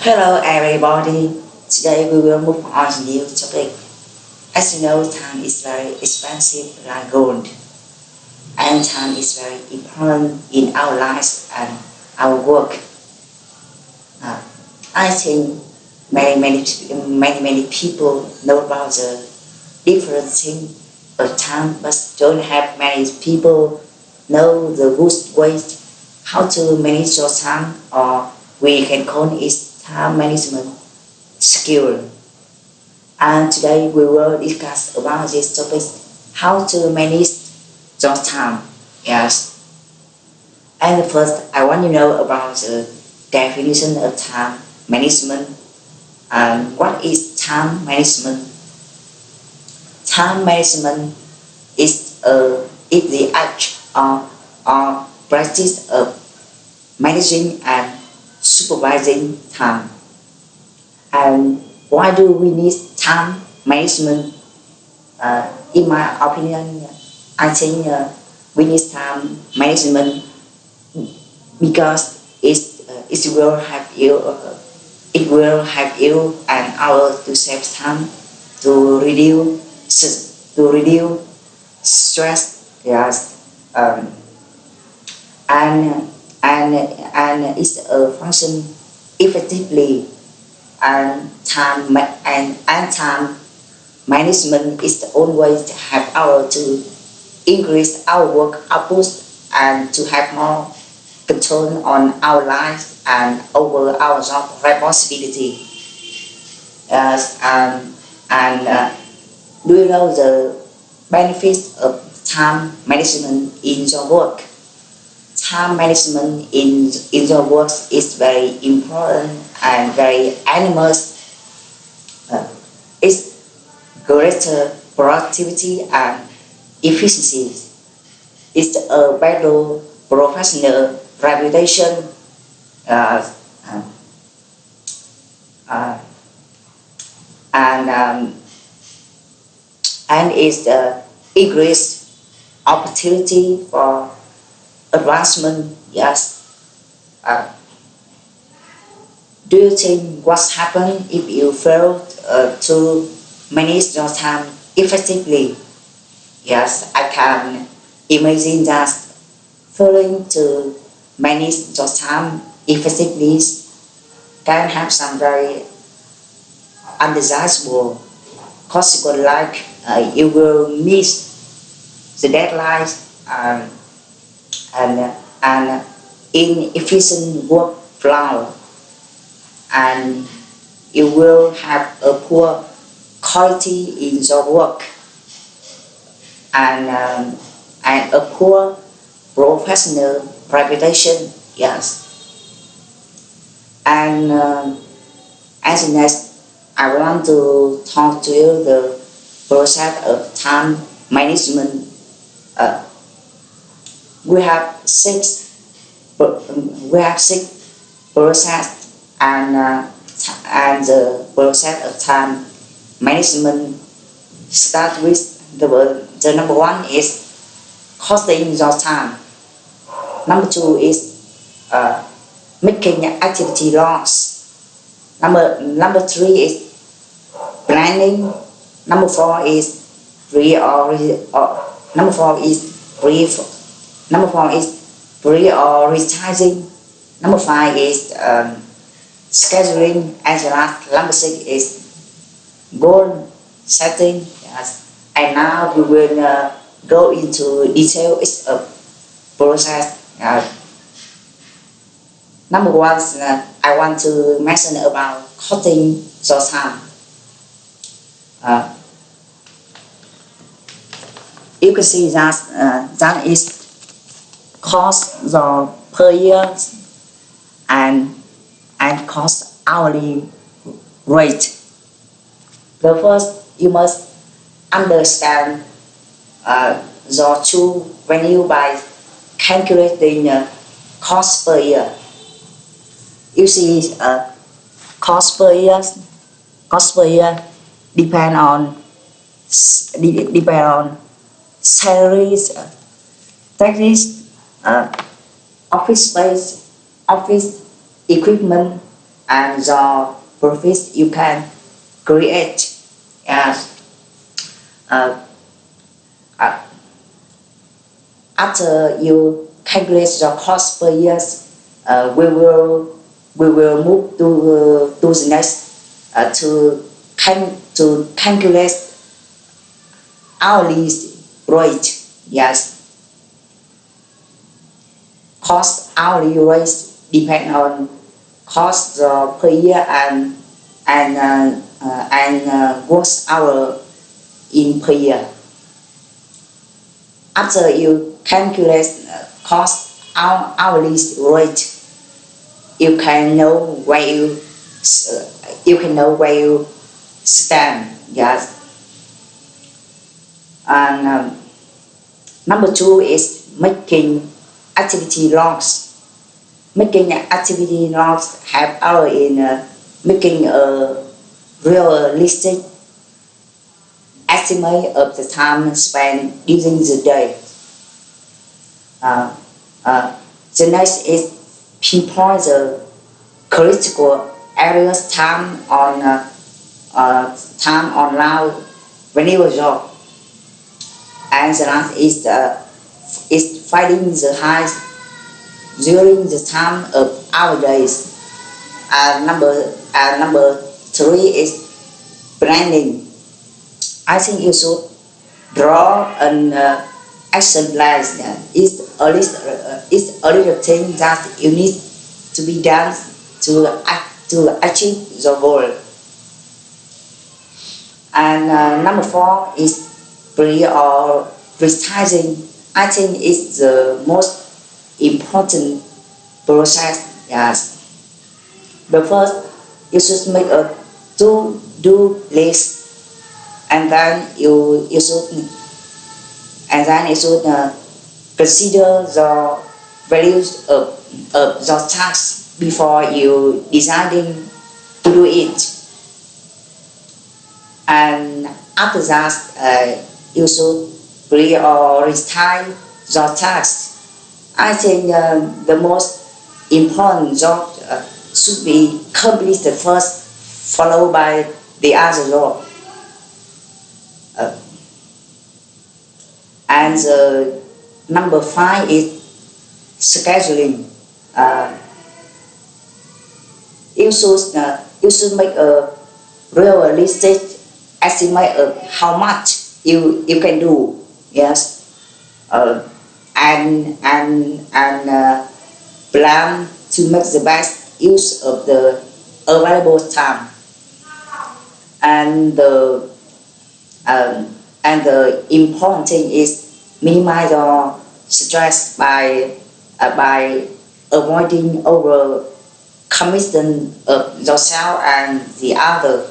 Hello everybody. Today we will move on to new topic. As you know, time is very expensive like gold, and time is very important in our lives and our work. Uh, I think many people know about the different thing of time, but don't have many people know the good way how to manage your time, or we can call it time management skill. And today we will discuss about this topic, how to manage your time. Yes. And first, I want to know about the definition of time management. What is time management? Time management is the act or practice of managing and supervising time. And why do we need time management? In my opinion, I think we need time management because it will help you and others to save time, to reduce stress. Yes. And it's a function effectively, and time management is the only way to help our to increase our work output and to have more control on our lives and over our job responsibility. Yes, do you know the benefits of time management in your work? Time management in your work is very important and very enormous. It's greater productivity and efficiency. It's a better professional reputation. Uh, uh, and it's the increased opportunity for advancement. Yes. Do you think what's happened if you fail to manage your time effectively? Yes, I can imagine that failing to manage your time effectively can have some very undesirable consequence, like you will miss the deadline and inefficient workflow, and you will have a poor quality in your work and a poor professional reputation. Yes. And as next, I want to talk to you the process of time management. Uh, we have six process, and the process of time management start with the number one is costing your time. Number two is making activity loss. Number three is planning. Number four is prioritizing. Number five is scheduling, and the last number six is goal setting. Yes. And now we will go into details of process. Number one, I want to mention about cutting your time. You can see that that is cost your per year and cost hourly rate. The first, you must understand your true value by calculating cost per year. You see, cost per year depend on salaries, taxes, office space, office equipment, and the profit you can create. Yes. Uh, uh, After you calculate the cost per year, we will move to the next to calculate hourly rate. Yes, cost hourly rate depend on cost per year and work hour in per year. After you calculate cost hourly rate, you can know where you stand. Yes. And number two is making activity logs. Making activity logs help our in making a realistic estimate of the time spent during the day. The next is pinpoint the critical areas time on now renewal job. And the last is finding the highs during the time of our days. Number three is planning. I think you should draw an action plan. It's a little thing that you need to be done to achieve the goal. And number four is prioritizing. I think it's the most important process. Yes. The first, you should make a to-do list, and then you should consider the values of the task before you deciding to do it. And after that, you should prioritize the task. I think the most important job should be completed first, followed by the other job. And number five is scheduling. You should make a realistic estimate of how much you can do. Yes. And plan to make the best use of the available time. And the important thing is minimize the stress by avoiding over commitment of yourself and the other.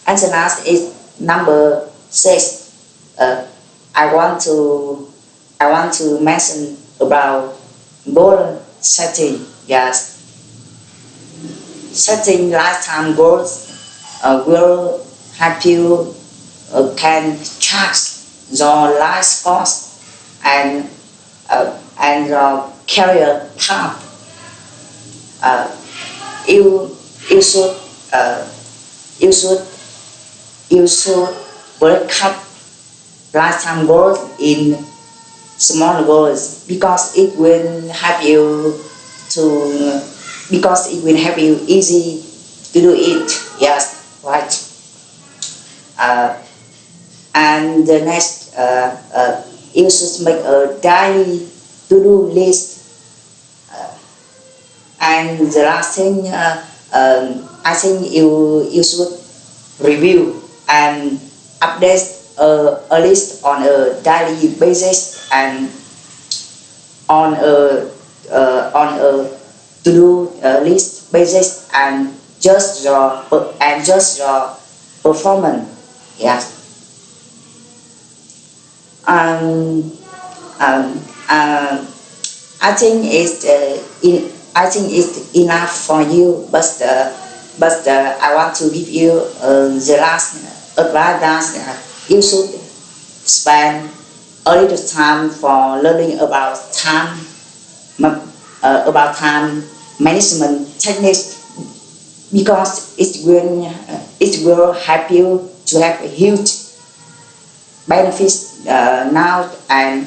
And the last is number six. I want to mention about goal setting. Yes, setting lifetime goals will help you can track your life cost and career path. You should break up lifetime goals in small goals because it will help you easy to do it. Yes, right. And the next, you should make a daily to-do list. And the last thing, I think you should review and update a list on a daily basis and on a to-do list basis and just your performance. Yes. I think it's enough for you, but I want to give you the last advice that you should spend a little time for learning about time management techniques because it will help you to have a huge benefits now and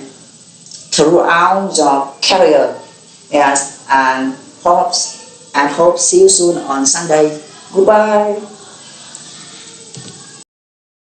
throughout your career. Yes, and hope see you soon on Sunday. Goodbye.